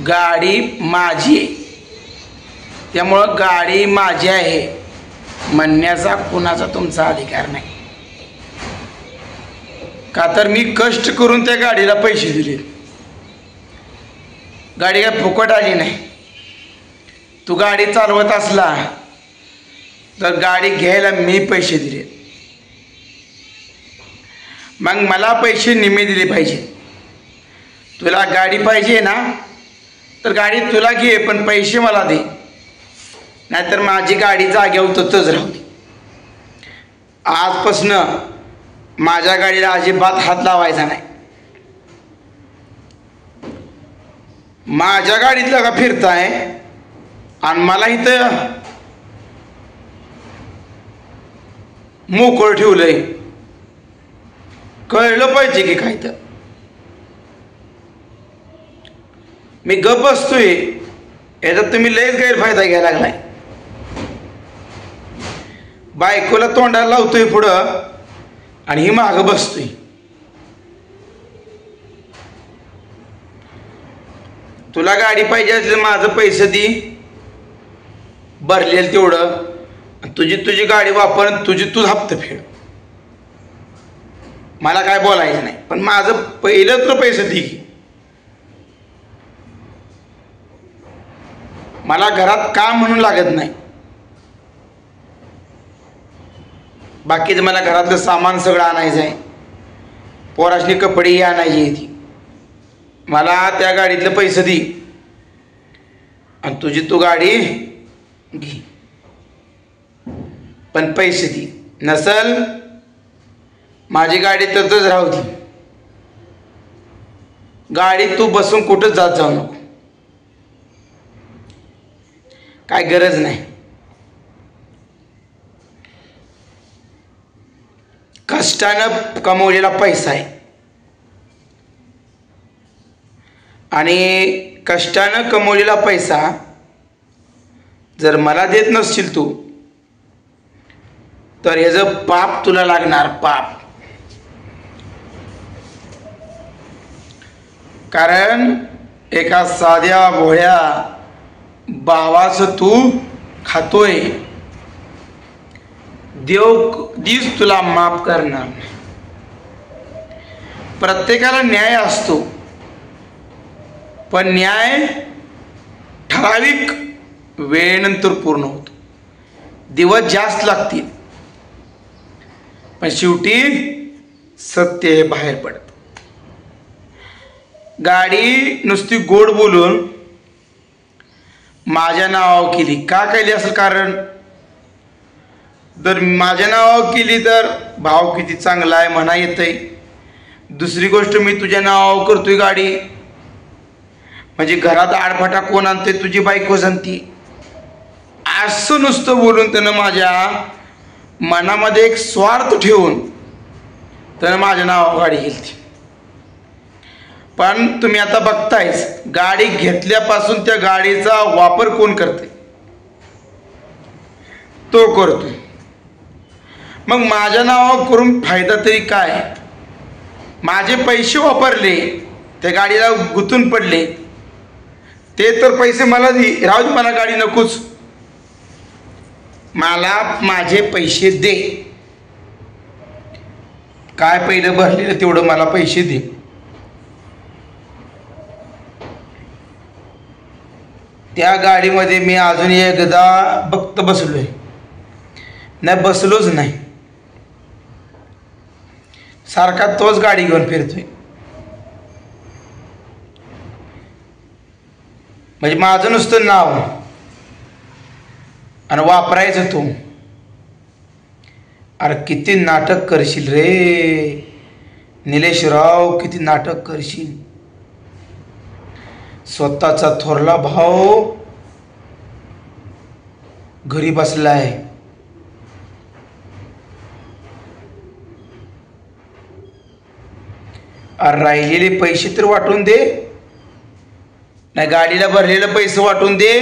गाडी माझी आहे, त्यामुळं गाडी माझी आहे म्हणण्याचा कुणाचा तुमचा अधिकार नाही. का तर मी कष्ट करून त्या गाडीला पैसे दिले. गाडी काय फुकट आली नाही. तू गाडी चालवत असला तर गाडी घ्यायला मी पैसे दिले, मग मला पैसे निम्मे दिले पाहिजे. तुला गाडी पाहिजे ना तर गाडी तुला घे, पण पैसे मला दे, नाहीतर माझी गाडी जागेवर तसंच राहू दे. आजपासनं माझ्या गाडीला अजिबात हात लावायचा नाही. माझ्या गाडीतलं का फिरताय आणि मला इथं मोकळं ठेवलंय, कळलं पाहिजे की काय. तर मी गप बसतोय याच्यात तुम्ही लयच गैरफायदा घ्यायला लागलाय. बायकोला तोंडाला लावतोय पुढं आणि ही मागं बसतोय. तुला गाडी पाहिजे असेल माझं पैसे दे, भरलेलं तेवढं, तुझी गाडी वापर, तू हप्ता फेड. मला काय बोलायचं नाही, पण माझं पहिलं तर पैसे दे. मला घरात काम म्हणून लागत नाही. बाकीचं मला घरातलं सामान सगळं आणायचं आहे, पोरासनी कपडेही आणायची आहे. ती मला त्या गाडीतले पैसे दे आणि तू गाडी घे, पण पैसे दे. नसल माझी गाडी तसंच राहू दे. गाडीत तू बसून कुठंच जात जाऊ नको, काय गरज नाही. कष्टानं कमवलेला पैसा आहे आणि कष्टानं कमवलेला पैसा जर मला देत नसशील तू तर ह्याचं पाप तुला लागणार, पाप. कारण एका साध्या भोळ्या भावाचं तू खातोय, देव कधीच तुला माफ करणार नाही. प्रत्येकाला न्याय असतो, पण न्याय ठराविक वेळेनंतर पूर्ण होतो. दिवस जास्त लागतील, पण शेवटी सत्य हे बाहेर पडतं. गाडी नुसती गोड बोलून माझ्या नावावर केली. का केली असेल कारण, जर माझ्या नावावर केली तर भाव किती चांगला आहे म्हणा येतंय. दुसरी गोष्ट, मी तुझ्या नावावर करतोय गाडी म्हणजे घरात आडफाटा कोण आणते, तुझी बायको सांगती. असं नुसतं बोलून त्यानं माझ्या मनामध्ये एक स्वार्थ ठेवून त्यानं माझ्या नावावर गाडी घेतली. पण तुम्ही आता बघतायच, गाडी घेतल्यापासून त्या गाडीचा वापर कोण करते, तो करतोय. मग माझ्या नावावर करून फायदा तरी काय. माझे पैसे वापरले, त्या गाडीला गुंतून पडले, ते तर पैसे मला राहू दे, मला गाडी नकोच. मला माझे पैसे दे. काय पहिलं भरलेलं तेवढं मला पैसे दे. त्या गाडीमध्ये मी अजून एकदा बघत बसलोय नाही, बसलोच नाही. सारखा तोच गाडी घेऊन फिरतोय. म्हणजे माझं नुसतं नाव आणि वापरायचं तू. अरे किती नाटक करशील रे निलेशराव, किती नाटक करशील. स्वतःचा थोरला भाऊ घरी बसलाय, अरे राहिलेले पैसे तर वाटून दे, नाही गाडीला भरलेले पैसे वाटून दे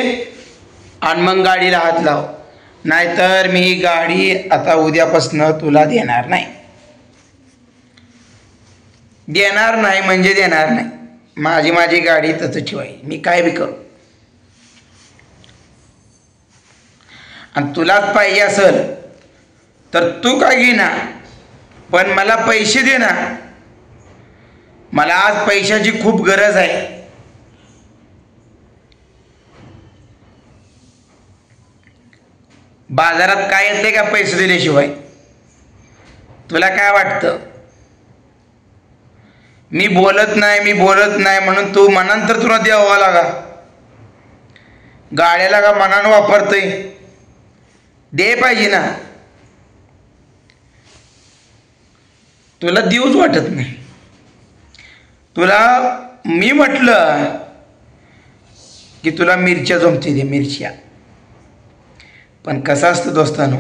आणि मग गाडीला हात लाव. नाहीतर मी गाडी आता उद्यापासून तुला देणार नाही. देणार नाही म्हणजे देणार नाही. माझी माझी गाडी तसं ठेवायची, मी काय बी करू. आणि तुलाच पाहिजे असेल तर तू काय घेना, पण मला पैसे दे ना. मला आज पैशाची खूप गरज आहे. बाजारात काय येते का पैसे दिल्याशिवाय? तुला काय वाटतं? मी बोलत नाही म्हणून तू मनांतर तुला द्यावा लागा. गाड्याला का मनानं वापरतोय, दे पाहिजे ना. तुला देऊच वाटत नाही. तुला मी म्हटलं की तुला मिरच्या जमते, दे मिरच्या. पण कसं असतं दोस्तानो,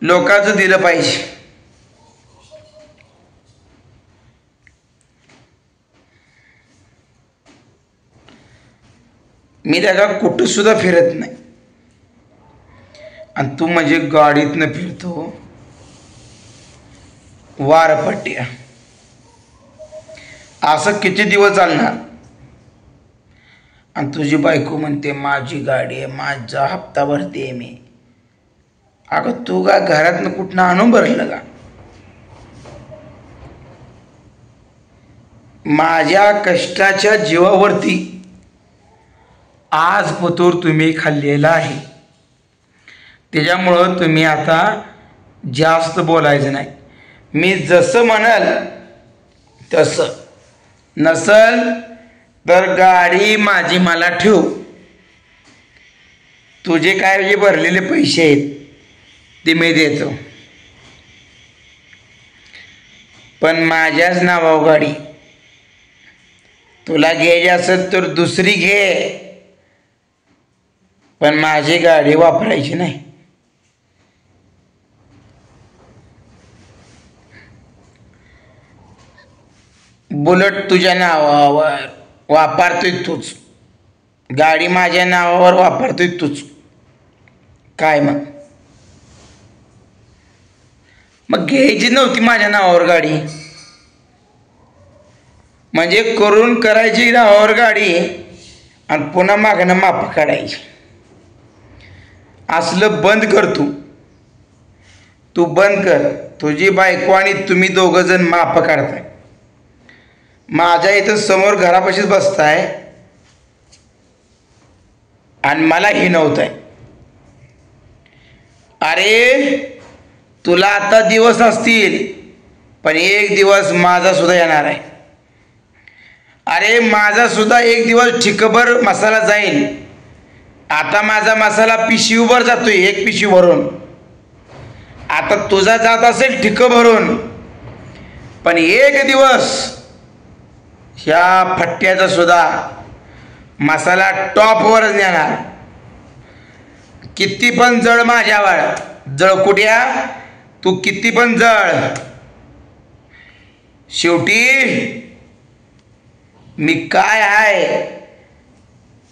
लोकांचं दिलं पाहिजे. मी त्याला कुठं सुद्धा फिरत नाही, आणि तू म्हणजे गाडीतनं फिरतो वारपट्ट्या. असं किती दिवस चालणार? आणि तुझी बायको म्हणते माझी गाडी आहे, माझा हप्ता भरते मी. अगं तू का घरातनं कुठनं आणून भरलं का? माझ्या कष्टाच्या जीवावरती आज पतूर तुम्ही खाल्लेला आहे. त्याच्यामुळं तुम्ही आता जास्त बोलायचं नाही. मी जसं म्हणाल तसं. नसल तर गाडी माझी मला ठेव. तुझे काय जे भरलेले पैसे आहेत ते मी देतो, पण माझ्याच नावावर गाडी. तुला घ्यायची असेल तर दुसरी घे, पण माझी गाडी वापरायची नाही. बुलेट तुझ्या नावावर वापरतोय तूच, गाडी माझ्या नावावर वापरतोय तूच. काय मग घ्यायची नव्हती माझ्या नावावर गाडी? म्हणजे करून करायची नावावर गाडी आणि पुन्हा मागणं माप काढायची. असलं बंद कर. तू बंद कर. तुझी बायको आणि तुम्ही दोघं जण माप काढताय. माझ्या इथं समोर घरापाशीच बसताय आणि मला हिणवताय. अरे तुला आता दिवस असतील, पण एक दिवस माझा सुद्धा येणार आहे. अरे माझा सुद्धा एक दिवस ठिकभर मसाला जाईल. आता माझा मसाला पिशवीवर जातोय, एक पिशवी भरून. आता तुझा जात असेल ठिक भरून, पण एक दिवस ह्या फट्ट्याचा सुद्धा मसाला टॉपवरच नेणार. किती पण जळ माझ्यावर, जळकुट्या तू किती पण जळ, शेवटी मी काय आहे,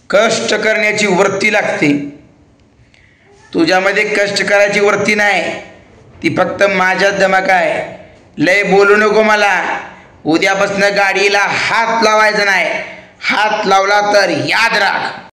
कष्ट करण्याची वृत्ती लागते. तुझ्यामध्ये कष्ट करायची वृत्ती नाही, ती फक्त माझ्यात धमक आहे. लय बोलू नको मला. उद्यापासून गाडीला हात लावायचा नाही. हात लावला तर याद राख.